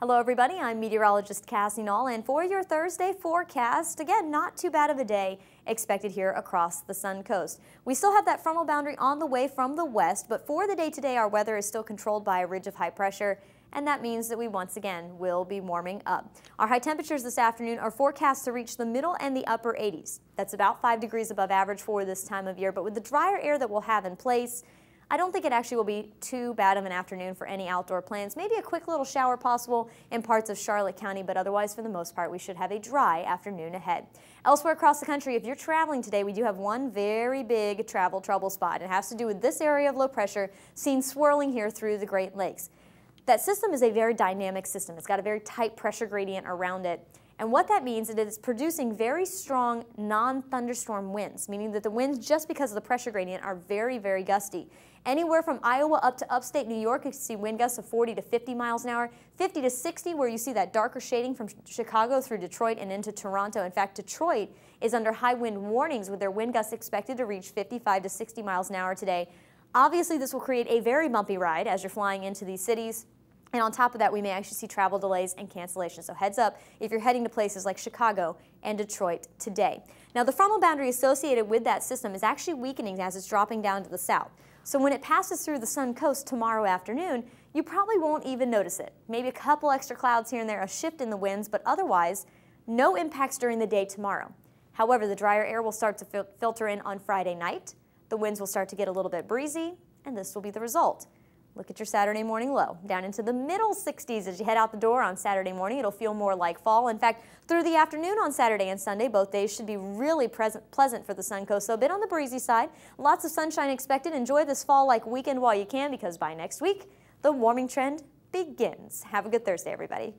Hello everybody, I'm meteorologist Cassie Knoll, and for your Thursday forecast, again, not too bad of a day expected here across the Sun Coast. We still have that frontal boundary on the way from the west, but for the day today, our weather is still controlled by a ridge of high pressure, and that means that we once again will be warming up. Our high temperatures this afternoon are forecast to reach the middle and the upper 80s. That's about 5 degrees above average for this time of year, but with the drier air that we'll have in place, I don't think it actually will be too bad of an afternoon for any outdoor plans. Maybe a quick little shower possible in parts of Charlotte County, but otherwise, for the most part, we should have a dry afternoon ahead. Elsewhere across the country, if you're traveling today, we do have one very big travel trouble spot. It has to do with this area of low pressure seen swirling here through the Great Lakes. That system is a very dynamic system. It's got a very tight pressure gradient around it. And what that means is that it's producing very strong non-thunderstorm winds, meaning that the winds, just because of the pressure gradient, are very, very gusty. Anywhere from Iowa up to upstate New York, you see wind gusts of 40 to 50 miles an hour, 50 to 60 where you see that darker shading from Chicago through Detroit and into Toronto. In fact, Detroit is under high wind warnings with their wind gusts expected to reach 55 to 60 miles an hour today. Obviously, this will create a very bumpy ride as you're flying into these cities. And on top of that, we may actually see travel delays and cancellations. So heads up if you're heading to places like Chicago and Detroit today. Now, the frontal boundary associated with that system is actually weakening as it's dropping down to the south. So when it passes through the Sun Coast tomorrow afternoon, you probably won't even notice it. Maybe a couple extra clouds here and there, a shift in the winds, but otherwise, no impacts during the day tomorrow. However, the drier air will start to filter in on Friday night. The winds will start to get a little bit breezy, and this will be the result. Look at your Saturday morning low, down into the middle 60s as you head out the door on Saturday morning. It'll feel more like fall. In fact, through the afternoon on Saturday and Sunday, both days should be really pleasant for the Sun Coast. So a bit on the breezy side, lots of sunshine expected. Enjoy this fall-like weekend while you can, because by next week, the warming trend begins. Have a good Thursday, everybody.